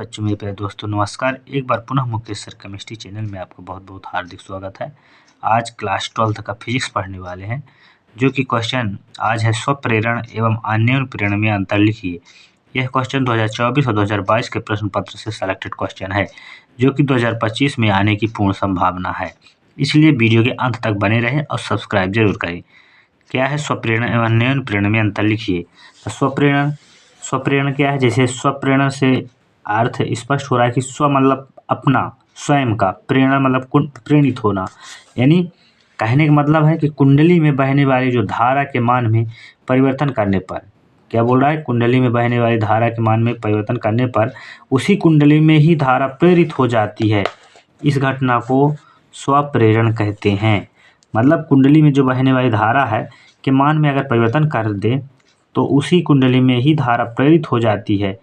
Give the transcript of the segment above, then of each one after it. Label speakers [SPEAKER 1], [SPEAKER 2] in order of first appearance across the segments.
[SPEAKER 1] बच्चों, मेरे प्यारे दोस्तों, नमस्कार। एक बार पुनः मुकेश सर केमिस्ट्री चैनल में आपका बहुत बहुत हार्दिक स्वागत है। आज क्लास 12 का फिजिक्स पढ़ने वाले हैं, जो कि क्वेश्चन आज है स्वप्रेरण एवं आन्योन प्रेरण में अंतर लिखिए। यह क्वेश्चन 2024 और 2022 के प्रश्न पत्र से सेलेक्टेड क्वेश्चन है, जो कि 2025 में आने की पूर्ण संभावना है। इसलिए वीडियो के अंत तक बने रहें और सब्सक्राइब जरूर करें। क्या है स्वप्रेरण एवं आन्योन प्रेरण में अंतर लिखिए। स्वप्रेरण क्या है? जैसे स्वप्रेरण से अर्थ स्पष्ट हो रहा है कि स्व मतलब अपना, स्वयं का, प्रेरणा मतलब प्रेरित होना। यानी कहने का मतलब है कि कुंडली में बहने वाली जो धारा के मान में परिवर्तन करने पर, क्या बोल रहा है? कुंडली में बहने वाली धारा के मान में परिवर्तन करने पर उसी कुंडली में ही धारा प्रेरित हो जाती है। इस घटना को स्वप्रेरण कहते हैं। मतलब कुंडली में जो बहने वाली धारा है के मान में अगर परिवर्तन कर दे तो उसी कुंडली में ही धारा प्रेरित हो जाती है।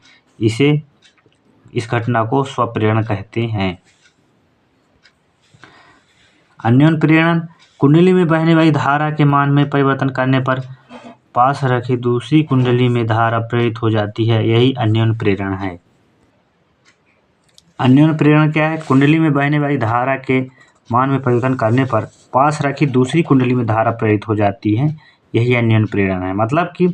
[SPEAKER 1] इस घटना को स्वप्रेरण कहते हैं। अन्योन प्रेरण, कुंडली में बहने वाली धारा के मान में परिवर्तन करने पर पास रखी दूसरी कुंडली में धारा प्रेरित हो जाती है, यही अन्योन प्रेरण है। अन्योन प्रेरण क्या है? कुंडली में बहने वाली धारा के मान में परिवर्तन करने पर पास रखी दूसरी कुंडली में धारा प्रेरित हो जाती है, यही अन्योन प्रेरण है। मतलब कि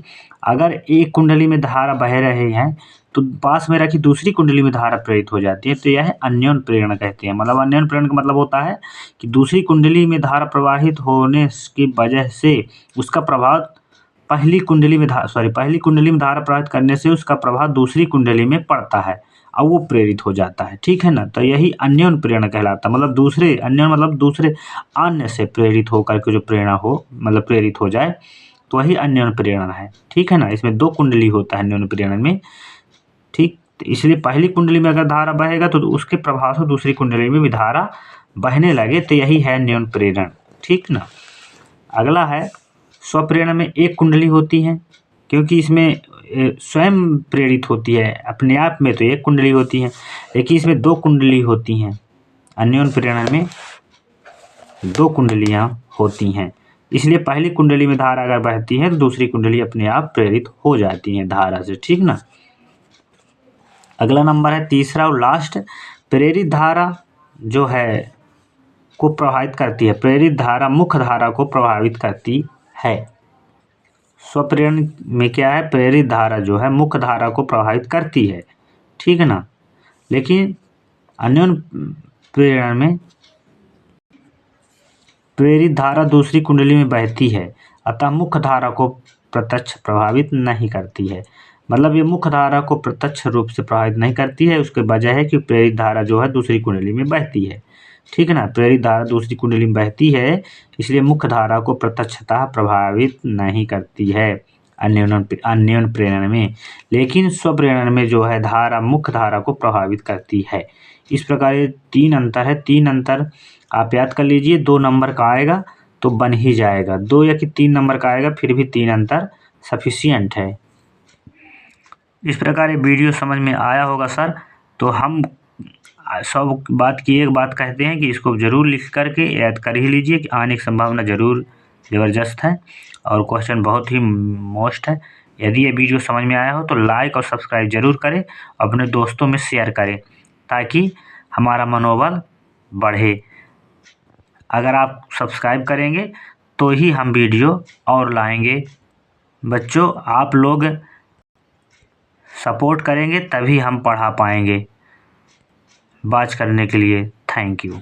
[SPEAKER 1] अगर एक कुंडली में धारा बह रहे हैं तो पास में रखी दूसरी कुंडली में धारा प्रेरित हो जाती है, तो यह अन्योन प्रेरण कहते हैं। मतलब अन्योन प्रेरण का मतलब होता है कि दूसरी कुंडली में धारा प्रवाहित होने की वजह से उसका प्रभाव पहली कुंडली में धारा प्रवाहित करने से उसका प्रभाव दूसरी कुंडली में पड़ता है और वो प्रेरित हो जाता है। ठीक है ना? तो यही अन्योन प्रेरण कहलाता है। मतलब दूसरे, अन्योन मतलब दूसरे, अन्य से प्रेरित होकर के जो प्रेरणा हो, मतलब प्रेरित हो जाए, तो वही अन्योन प्रेरण है। ठीक है ना? इसमें दो कुंडली होता है अन्योन प्रेरण में। ठीक, तो इसलिए पहली कुंडली में अगर धारा बहेगा तो उसके प्रभाव से दूसरी कुंडली में भी धारा बहने लगे, तो यही है अन्योन प्रेरण। ठीक ना? अगला है स्वप्रेरण में एक कुंडली होती है, क्योंकि इसमें स्वयं प्रेरित होती है अपने आप में, तो एक कुंडली होती है, लेकिन इसमें दो कुंडली होती हैं। अन्योन प्रेरण में दो कुंडलियां होती हैं, इसलिए पहली कुंडली में धारा अगर बहती है तो दूसरी कुंडली अपने आप प्रेरित हो जाती है धारा से। ठीक ना? अगला नंबर है तीसरा और लास्ट, प्रेरित धारा जो है को प्रभावित करती है। प्रेरित धारा मुख्य धारा को प्रभावित करती है। स्वप्रेरण में क्या है? प्रेरित धारा जो है मुख्य धारा को प्रभावित करती है। ठीक है ना? लेकिन अन्योन प्रेरण में प्रेरित धारा दूसरी कुंडली में बहती है, अतः मुख्य धारा को प्रत्यक्ष प्रभावित नहीं करती है। मतलब ये मुख्य धारा को प्रत्यक्ष रूप से प्रभावित नहीं करती है। उसके वजह है कि प्रेरित धारा जो है दूसरी कुंडली में बहती है। ठीक है ना? प्रेरित धारा दूसरी कुंडली में बहती है, इसलिए मुख्य धारा को प्रत्यक्षतः प्रभावित नहीं करती है अन्योन प्रेरण में। लेकिन स्वप्रेरण में जो है धारा मुख्य धारा को प्रभावित करती है। इस प्रकार ये तीन अंतर है। तीन अंतर आप याद कर लीजिए। 2 नंबर का आएगा तो बन ही जाएगा, 2 या कि 3 नंबर का आएगा फिर भी 3 अंतर सफिशिएंट है। इस प्रकार ये वीडियो समझ में आया होगा सर। तो हम सब बात की एक बात कहते हैं कि इसको ज़रूर लिख करके याद कर ही लीजिए कि आने की संभावना ज़रूर ज़बरदस्त है और क्वेश्चन बहुत ही मोस्ट है। यदि ये वीडियो समझ में आया हो तो लाइक और सब्सक्राइब जरूर करें, अपने दोस्तों में शेयर करें ताकि हमारा मनोबल बढ़े। अगर आप सब्सक्राइब करेंगे तो ही हम वीडियो और लाएंगे। बच्चों, आप लोग सपोर्ट करेंगे तभी हम पढ़ा पाएंगे। बात करने के लिए थैंक यू।